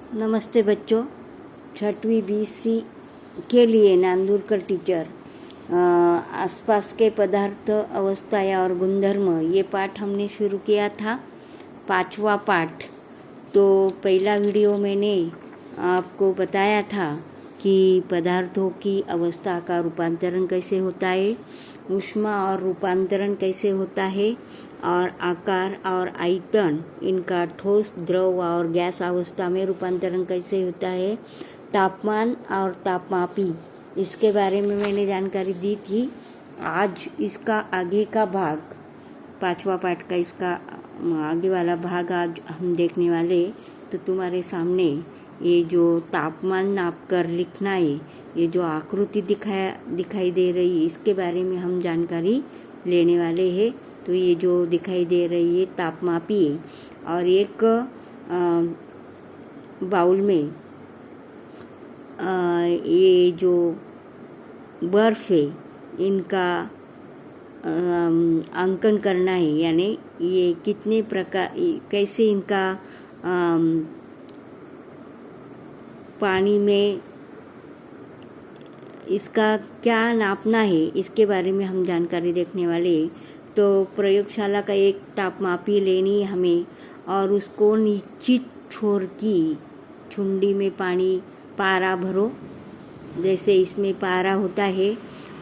नमस्ते बच्चों। 6वीं BC के लिए नांदुरकर टीचर आसपास के पदार्थ, अवस्थाएं और गुणधर्म, ये पाठ हमने शुरू किया था, 5वां पाठ। तो पहला वीडियो मैंने आपको बताया था कि पदार्थों की अवस्था का रूपांतरण कैसे होता है, ऊष्मा और रूपांतरण कैसे होता है, और आकार और आयतन इनका ठोस, द्रव और गैस अवस्था में रूपांतरण कैसे होता है, तापमान और तापमापी, इसके बारे में मैंने जानकारी दी थी। आज इसका आगे का भाग, 5वां पाठ का इसका आगे वाला भाग आज हम देखने वाले। तो तुम्हारे सामने ये जो तापमान नाप कर लिखना है, ये जो आकृति दिखाई दे रही है, इसके बारे में हम जानकारी लेने वाले हैं। तो ये जो दिखाई दे रही है तापमापी है, और एक बाउल में ये जो बर्फ है इनका अंकन करना है, यानी ये कितने प्रकार, कैसे इनका पानी में इसका क्या नापना है, इसके बारे में हम जानकारी देखने वाले। तो प्रयोगशाला का एक तापमापी लेनी है हमें, और उसको निश्चित छोर की छुंडी में पारा भरो, जैसे इसमें पारा होता है,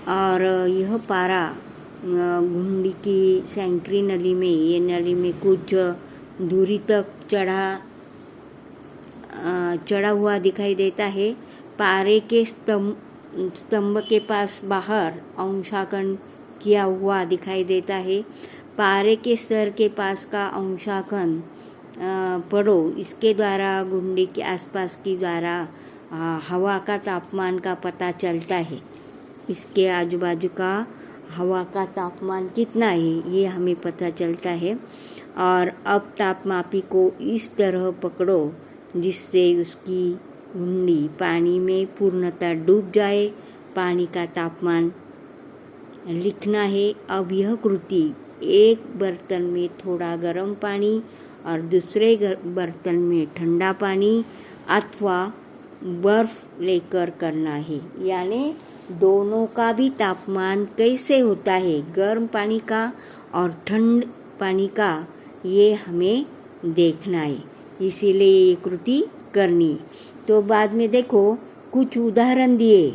और यह पारा घुंडी की सैंकड़ी नली में, ये नली में कुछ दूरी तक चढ़ा हुआ दिखाई देता है। पारे के स्तंभ के पास बाहर अंशांकन किया हुआ दिखाई देता है। पारे के स्तर के पास का अंशांकन पढ़ो, इसके द्वारा घुंडी के आसपास की द्वारा हवा का तापमान का पता चलता है। इसके आजू बाजू का हवा का तापमान कितना है ये हमें पता चलता है। और अब तापमापी को इस तरह पकड़ो जिससे उसकी घुंडी पानी में पूर्णतः डूब जाए। पानी का तापमान लिखना है। अब यह कृति एक बर्तन में थोड़ा गर्म पानी और दूसरे बर्तन में ठंडा पानी अथवा बर्फ लेकर करना है, यानी दोनों का भी तापमान कैसे होता है, गर्म पानी का और ठंड पानी का, ये हमें देखना है, इसीलिए ये कृति करनी है। तो बाद में देखो कुछ उदाहरण दिए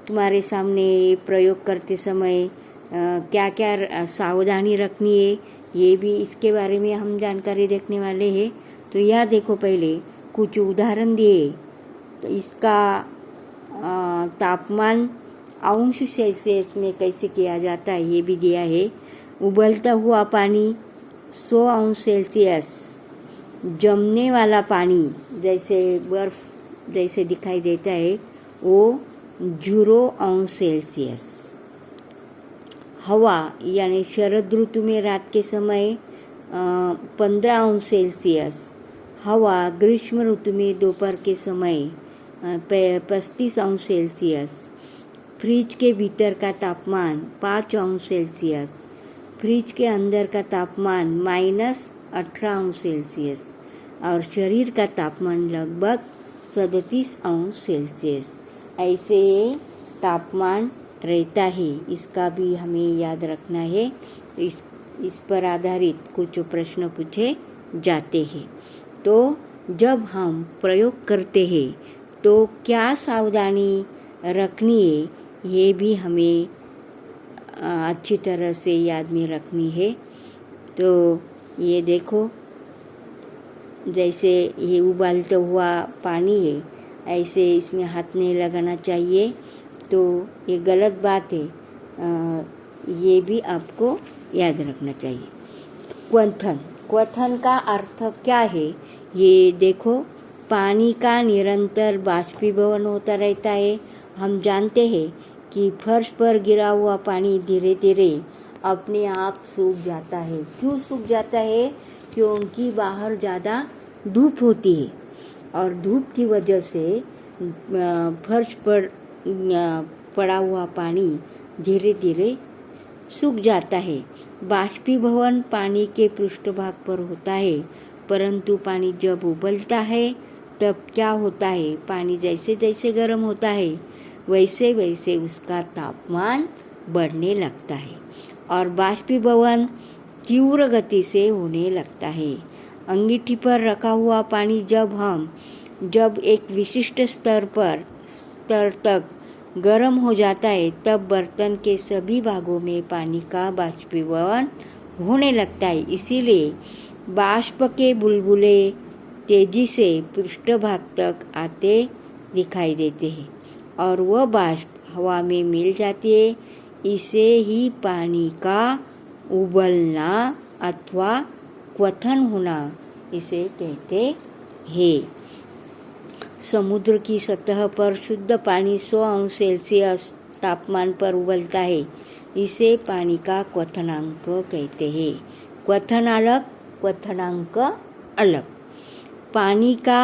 तुम्हारे सामने, प्रयोग करते समय क्या क्या सावधानी रखनी है, ये भी इसके बारे में हम जानकारी देखने वाले हैं। तो यह देखो, पहले कुछ उदाहरण दिए। तो इसका तापमान अंश सेल्सियस में कैसे किया जाता है ये भी दिया है। उबलता हुआ पानी 100 अंश सेल्सियस, जमने वाला पानी जैसे बर्फ जैसे दिखाई देता है वो 0 अंश सेल्सियस। हवा यानी शरद ऋतु में रात के समय 15 अंश सेल्सियस। हवा ग्रीष्म ऋतु में दोपहर के समय 35 अंश सेल्सियस। फ्रिज के भीतर का तापमान 5 अंश सेल्सियस। फ्रिज के अंदर का तापमान -18 अंश सेल्सियस। और शरीर का तापमान लगभग 37 अंश सेल्सियस। ऐसे तापमान रहता है, इसका भी हमें याद रखना है। इस पर आधारित कुछ प्रश्न पूछे जाते हैं। तो जब हम प्रयोग करते हैं तो क्या सावधानी रखनी है ये भी हमें अच्छी तरह से याद में रखनी है। तो ये देखो, जैसे ये उबालता हुआ पानी है, ऐसे इसमें हाथ नहीं लगाना चाहिए, तो ये गलत बात है, ये भी आपको याद रखना चाहिए। क्वथन का अर्थ क्या है ये देखो। पानी का निरंतर बाष्पीभवन होता रहता है। हम जानते हैं कि फर्श पर गिरा हुआ पानी धीरे धीरे अपने आप सूख जाता है। क्यों सूख जाता है? क्योंकि बाहर ज़्यादा धूप होती है, और धूप की वजह से फर्श पर पड़ा हुआ पानी धीरे धीरे सूख जाता है। बाष्पीभवन पानी के पृष्ठभाग पर होता है, परंतु पानी जब उबलता है तब क्या होता है, पानी जैसे जैसे गर्म होता है वैसे वैसे उसका तापमान बढ़ने लगता है और बाष्पीभवन तीव्र गति से होने लगता है। अंगीठी पर रखा हुआ पानी जब एक विशिष्ट स्तर तक गर्म हो जाता है तब बर्तन के सभी भागों में पानी का बाष्पीभवन होने लगता है। इसीलिए बाष्प के बुलबुले तेजी से पृष्ठभाग तक आते दिखाई देते हैं और वह बाष्प हवा में मिल जाती है। इसे ही पानी का उबलना अथवा क्वथन होना इसे कहते हैं। समुद्र की सतह पर शुद्ध पानी 100 अंश सेल्सियस तापमान पर उबलता है। इसे पानी का क्वथनांक कहते हैं। क्वथन अलग, क्वथनांक अलग। पानी का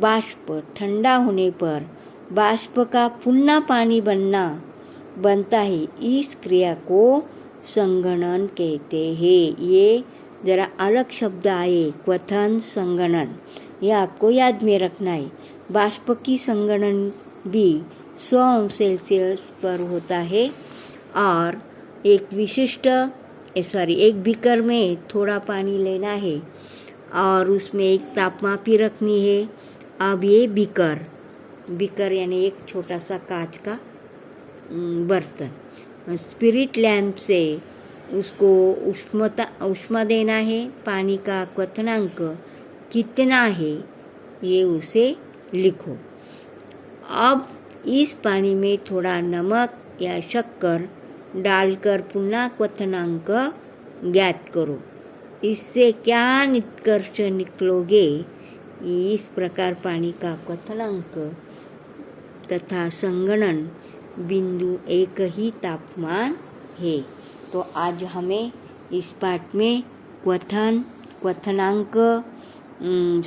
बाष्प ठंडा होने पर बाष्प का पुनः पानी बनता है। इस क्रिया को संघनन कहते हैं। ये जरा अलग शब्द आए, क्वथन, संघनन, ये आपको याद में रखना है। बाष्प की संघनन भी 100 अंश सेल्सियस पर होता है और एक बीकर में थोड़ा पानी लेना है और उसमें एक तापमापी रखनी है। अब ये बीकर यानी एक छोटा सा कांच का बर्तन, स्पिरिट लैंप से उसको उष्मा देना है। पानी का क्वथनांक कितना है ये उसे लिखो। अब इस पानी में थोड़ा नमक या शक्कर डालकर पुनः क्वथनांक ज्ञात करो। इससे क्या निष्कर्ष निकलोगे? इस प्रकार पानी का क्वथनांक तथा संघनन बिंदु एक ही तापमान है। तो आज हमें इस पाठ में क्वथनांक,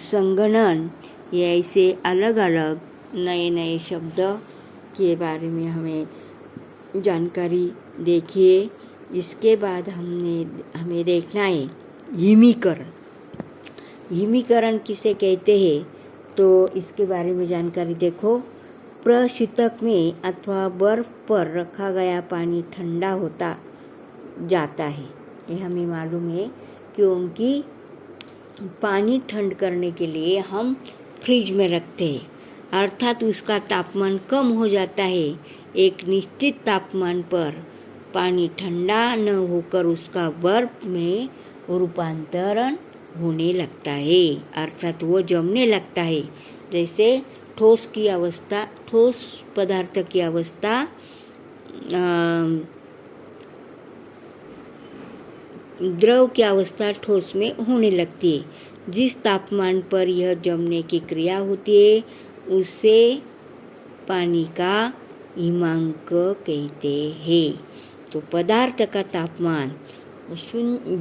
संघनन, ये ऐसे अलग अलग नए शब्द के बारे में हमें जानकारी देखिए। इसके बाद हमें देखना है हिमीकरण। हिमीकरण किसे कहते हैं तो इसके बारे में जानकारी देखो। प्रशीतक में अथवा बर्फ पर रखा गया पानी ठंडा होता जाता है, ये हमें मालूम है, क्योंकि पानी ठंड करने के लिए हम फ्रिज में रखते हैं, अर्थात उसका तापमान कम हो जाता है। एक निश्चित तापमान पर पानी ठंडा न होकर उसका बर्फ में रूपांतरण होने लगता है, अर्थात वो जमने लगता है। जैसे ठोस पदार्थ की अवस्था द्रव की अवस्था ठोस में होने लगती है। जिस तापमान पर यह जमने की क्रिया होती है उसे पानी का हिमांक कहते हैं। तो पदार्थ का तापमान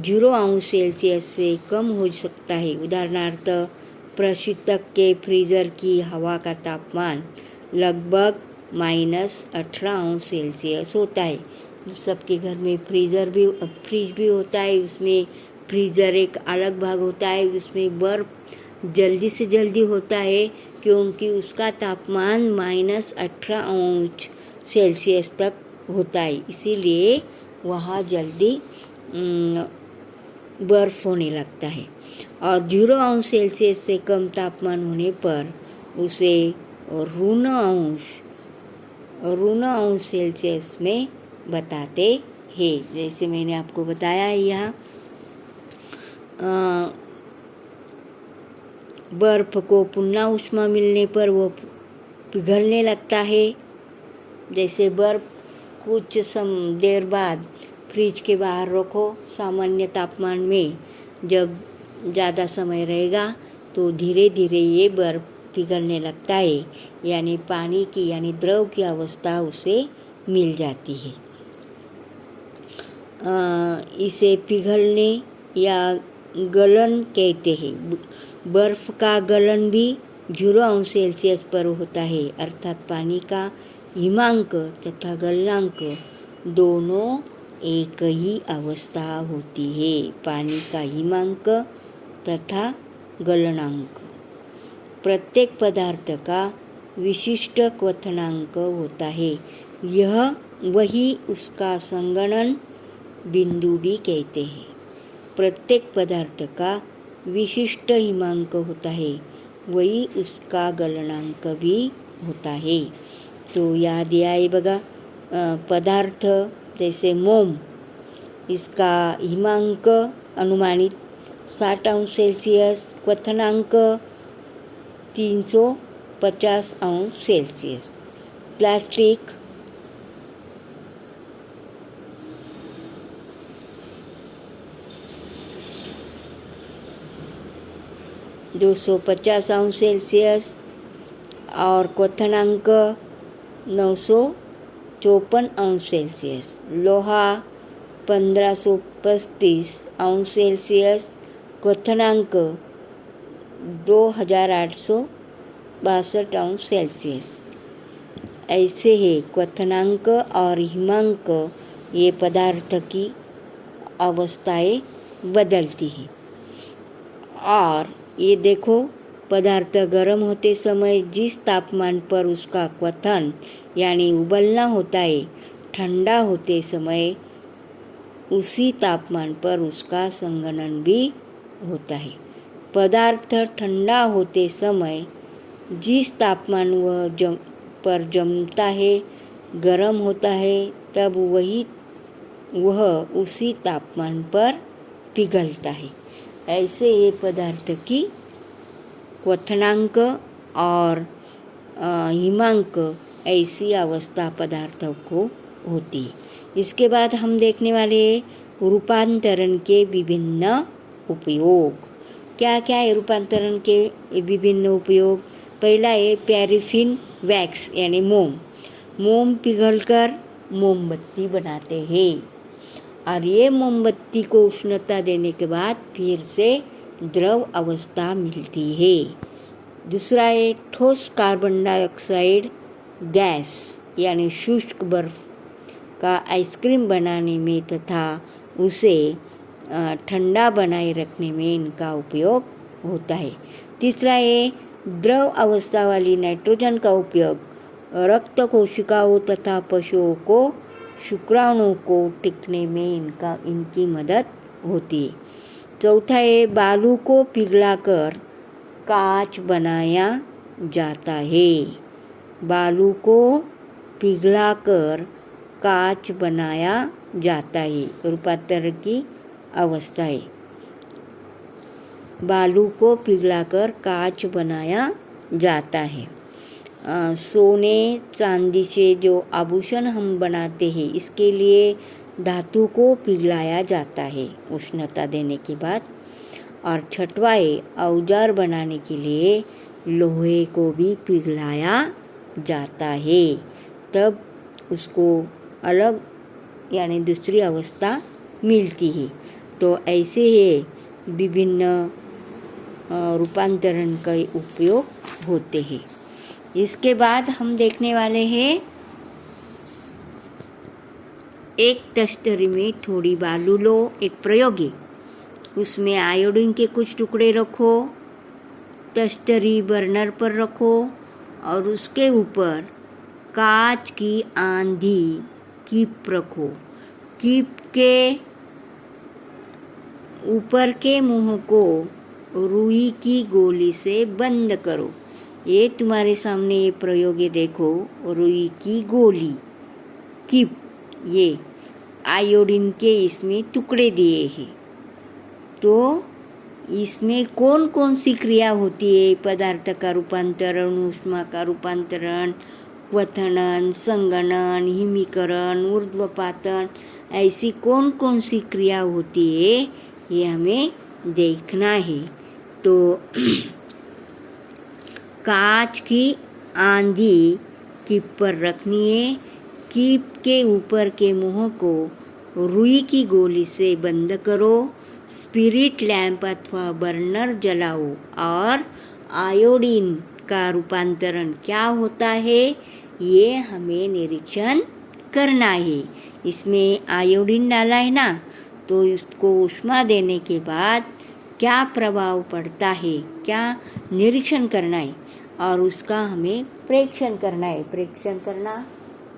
0 अंश सेल्सियस से कम हो सकता है। उदाहरणार्थ प्रशीतक के फ्रीजर की हवा का तापमान लगभग -18 अंश सेल्सियस होता है। सबके घर में फ्रिज भी होता है, उसमें फ्रीजर एक अलग भाग होता है, उसमें बर्फ जल्दी से जल्दी होता है क्योंकि उसका तापमान -18 अंश सेल्सियस तक होता है, इसीलिए वहाँ जल्दी बर्फ होने लगता है। और 0 अंश सेल्सियस से कम तापमान होने पर उसे ऋण अंश सेल्सियस में बताते हैं। जैसे मैंने आपको बताया है यहाँ बर्फ को पुनः ऊष्मा मिलने पर वो पिघलने लगता है। जैसे बर्फ कुछ देर बाद फ्रिज के बाहर रखो सामान्य तापमान में, जब ज़्यादा समय रहेगा तो धीरे धीरे ये बर्फ पिघलने लगता है, यानी पानी की यानी द्रव की अवस्था उसे मिल जाती है। इसे पिघलने या गलन कहते हैं। बर्फ का गलन भी 0 अंश सेल्सियस पर होता है, अर्थात पानी का हिमांक तथा गलनांक दोनों एक ही अवस्था होती है। पानी का हिमांक तथा गलनांक। प्रत्येक पदार्थ का विशिष्ट क्वथनांक होता है। यह वही उसका संगणन बिंदु भी कहते हैं। प्रत्येक पदार्थ का विशिष्ट हिमांक होता है, वही उसका गलनांक भी होता है। तो याद आहे बघा, पदार्थ जैसे मोम, इसका हिमांक अनुमानित 60°C, क्वथनांक 350°C। प्लास्टिक 250°C और क्वथनांक 954°C। लोहा 1535°C, क्वथनांक 2862°C। ऐसे है क्वथनांक और हिमांक, ये पदार्थ की अवस्थाएं बदलती हैं। और ये देखो, पदार्थ गर्म होते समय जिस तापमान पर उसका क्वथन यानी उबलना होता है, ठंडा होते समय उसी तापमान पर उसका संघनन भी होता है। पदार्थ ठंडा होते समय जिस तापमान पर जमता है, गर्म होता है, तब वह उसी तापमान पर पिघलता है। ऐसे ये पदार्थ की क्वथनांक और हिमांक, ऐसी अवस्था पदार्थों को होती है। इसके बाद हम देखने वाले रूपांतरण के विभिन्न उपयोग। क्या क्या है रूपांतरण के विभिन्न उपयोग? पहला है पैराफिन वैक्स यानी मोम पिघलकर मोमबत्ती बनाते हैं, और ये मोमबत्ती को उष्णता देने के बाद फिर से द्रव अवस्था मिलती है। दूसरा है ठोस कार्बन डाइऑक्साइड गैस यानी शुष्क बर्फ का आइसक्रीम बनाने में तथा उसे ठंडा बनाए रखने में इनका उपयोग होता है। तीसरा है द्रव अवस्था वाली नाइट्रोजन का उपयोग रक्त कोशिकाओं तथा पशुओं को शुक्राणुओं को टिकने में इनकी मदद होती है। चौथा है बालू को पिघलाकर कांच बनाया जाता है। बालू को पिघलाकर कांच बनाया जाता है, रूपांतरण की अवस्था है। बालू को पिघलाकर कांच बनाया जाता है। सोने चांदी से जो आभूषण हम बनाते हैं, इसके लिए धातु को पिघलाया जाता है उष्णता देने के बाद। और छठवा है औजार बनाने के लिए लोहे को भी पिघलाया जाता है, तब उसको अलग यानी दूसरी अवस्था मिलती है। तो ऐसे ही विभिन्न रूपांतरण के उपयोग होते हैं। इसके बाद हम देखने वाले हैं, एक तस्तरी में थोड़ी बालू लो, एक प्रयोग है, उसमें आयोडीन के कुछ टुकड़े रखो, तस्तरी बर्नर पर रखो और उसके ऊपर कांच की आंधी कीप रखो। कीप के ऊपर के मुंह को रुई की गोली से बंद करो। ये तुम्हारे सामने ये प्रयोग है, देखो, रुई की गोली कीप, ये आयोडीन के इसमें टुकड़े दिए हैं। तो इसमें कौन कौन सी क्रिया होती है? पदार्थ का रूपांतरण, ऊष्मा का रूपांतरण, क्वथनन, संगणन, हिमीकरण, ऊर्ध्वपातन, ऐसी कौन कौन सी क्रिया होती है, ये हमें देखना है। तो कांच की आंधी कीप पर रखनी है। कीप के ऊपर के मुंह को रुई की गोली से बंद करो। स्पिरिट लैंप अथवा बर्नर जलाओ और आयोडीन का रूपांतरण क्या होता है, ये हमें निरीक्षण करना है। इसमें आयोडीन डाला है ना, तो इसको ऊष्मा देने के बाद क्या प्रभाव पड़ता है, क्या निरीक्षण करना है और उसका हमें प्रेक्षण करना है। प्रेक्षण करना,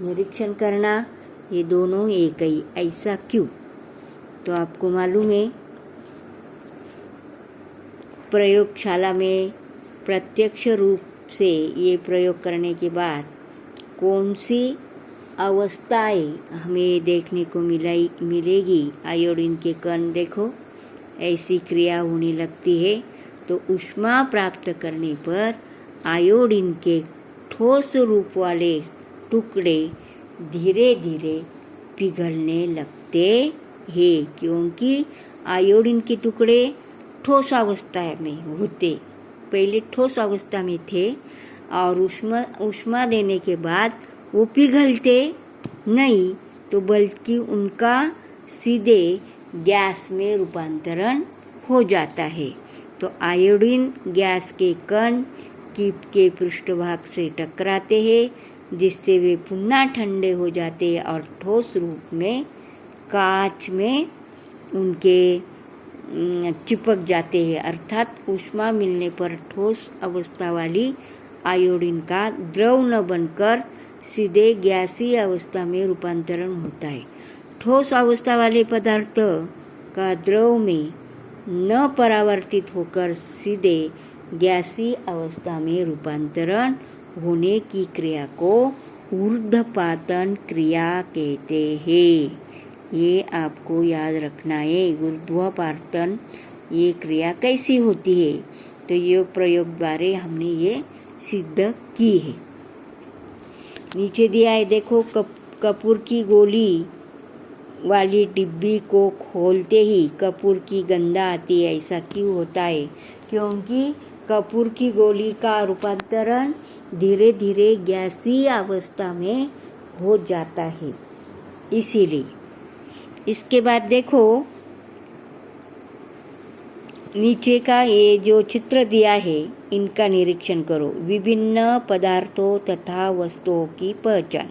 निरीक्षण करना, ये दोनों एक ही। ऐसा क्यों? तो आपको मालूम है, प्रयोगशाला में प्रत्यक्ष रूप से ये प्रयोग करने के बाद कौन सी अवस्थाएं हमें देखने को मिलेगी। आयोडीन के कण देखो, ऐसी क्रिया होने लगती है तो ऊष्मा प्राप्त करने पर आयोडीन के ठोस रूप वाले टुकड़े धीरे धीरे पिघलने लगते हैं, क्योंकि आयोडीन के टुकड़े ठोस अवस्था में होते, पहले ठोस अवस्था में थे और ऊष्मा देने के बाद वो पिघलते नहीं, तो बल्कि उनका सीधे गैस में रूपांतरण हो जाता है। तो आयोडीन गैस के कण कीप के पृष्ठभाग से टकराते हैं, जिससे वे पुनः ठंडे हो जाते हैं और ठोस रूप में कांच में उनके चिपक जाते हैं। अर्थात ऊष्मा मिलने पर ठोस अवस्था वाली आयोडीन का द्रव न बनकर सीधे गैसीय अवस्था में रूपांतरण होता है। ठोस अवस्था वाले पदार्थ का द्रव में न परावर्तित होकर सीधे गैसीय अवस्था में रूपांतरण होने की क्रिया को ऊर्ध्वपातन क्रिया कहते हैं। ये आपको याद रखना है। ऊर्ध्वपातन ये क्रिया कैसी होती है, तो ये प्रयोग द्वारा हमने ये सिद्ध की है। नीचे दिया है देखो, कपूर की गोली वाली डिब्बी को खोलते ही कपूर की गंध आती है। ऐसा क्यों होता है? क्योंकि कपूर की गोली का रूपांतरण धीरे धीरे गैसीय अवस्था में हो जाता है, इसीलिए। इसके बाद देखो, नीचे का ये जो चित्र दिया है इनका निरीक्षण करो। विभिन्न पदार्थों तथा वस्तुओं की पहचान।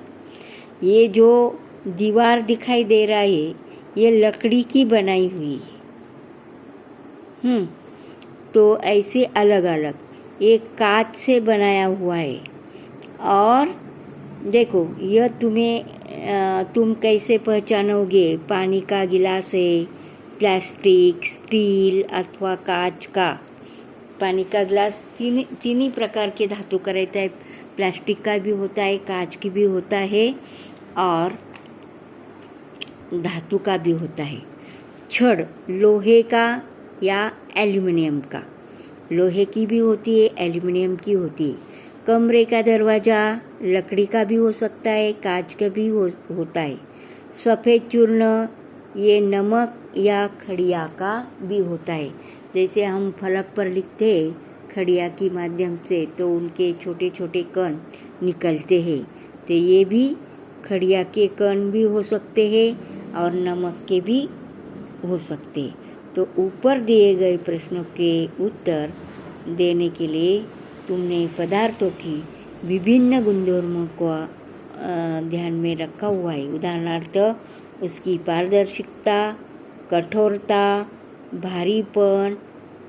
ये जो दीवार दिखाई दे रहा है ये लकड़ी की बनाई हुई है। तो ऐसे अलग अलग एक कांच से बनाया हुआ है। और देखो, यह तुम कैसे पहचानोगे? पानी का गिलास है, प्लास्टिक, स्टील अथवा कांच का। पानी का गिलास तीन ही प्रकार के धातु का रहता है। प्लास्टिक का भी होता है, कांच की भी होता है और धातु का भी होता है। छड़ लोहे का या एल्युमिनियम का। लोहे की भी होती है, एल्युमिनियम की होती है। कमरे का दरवाज़ा लकड़ी का भी हो सकता है, कांच का भी होता है। सफ़ेद चूर्ण ये नमक या खड़िया का भी होता है। जैसे हम फलक पर लिखते हैं खड़िया के माध्यम से, तो उनके छोटे छोटे कण निकलते हैं। तो ये भी खड़िया के कण भी हो सकते हैं और नमक के भी हो सकते हैं। तो ऊपर दिए गए प्रश्नों के उत्तर देने के लिए तुमने पदार्थों की विभिन्न गुणधर्मों को ध्यान में रखा हुआ है। उदाहरणार्थ उसकी पारदर्शिता, कठोरता, भारीपन,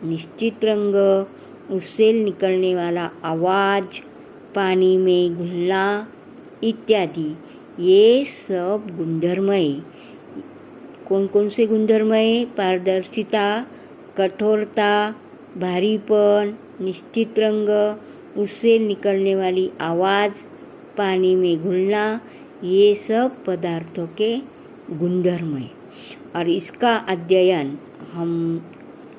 निश्चित रंग, उससे निकलने वाला आवाज़, पानी में घुलना इत्यादि, ये सब गुणधर्म है। कौन कौन से गुणधर्म है? पारदर्शिता, कठोरता, भारीपन, निश्चित रंग, उससे निकलने वाली आवाज़, पानी में घुलना, ये सब पदार्थों के गुणधर्म है। और इसका अध्ययन हम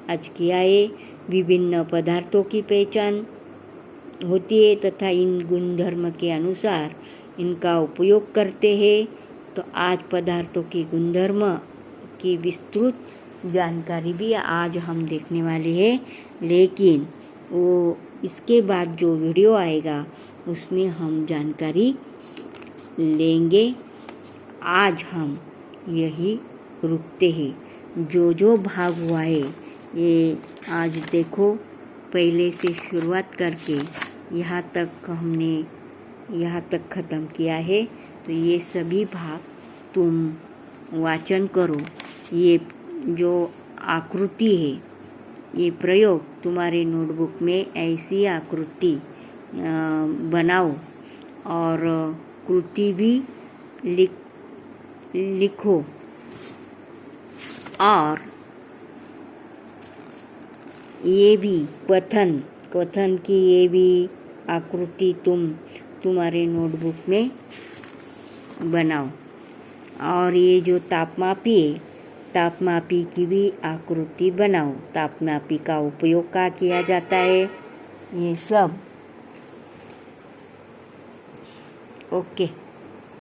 आज किया है। विभिन्न पदार्थों की पहचान होती है तथा इन गुणधर्म के अनुसार इनका उपयोग करते हैं। तो आज पदार्थों के गुणधर्म की विस्तृत जानकारी भी आज हम देखने वाले हैं, लेकिन वो इसके बाद जो वीडियो आएगा उसमें हम जानकारी लेंगे। आज हम यही रुकते हैं। जो भाग हुआ है ये आज देखो, पहले से शुरुआत करके यहाँ तक ख़त्म किया है। तो ये सभी भाग तुम वाचन करो। ये जो आकृति है ये प्रयोग तुम्हारे नोटबुक में ऐसी आकृति बनाओ और कृति भी लिखो और ये भी कथन की ये भी आकृति तुम्हारे नोटबुक में बनाओ। और ये जो तापमापी है, तापमापी की भी आकृति बनाओ। तापमापी का उपयोग क्या किया जाता है, ये सब। ओके।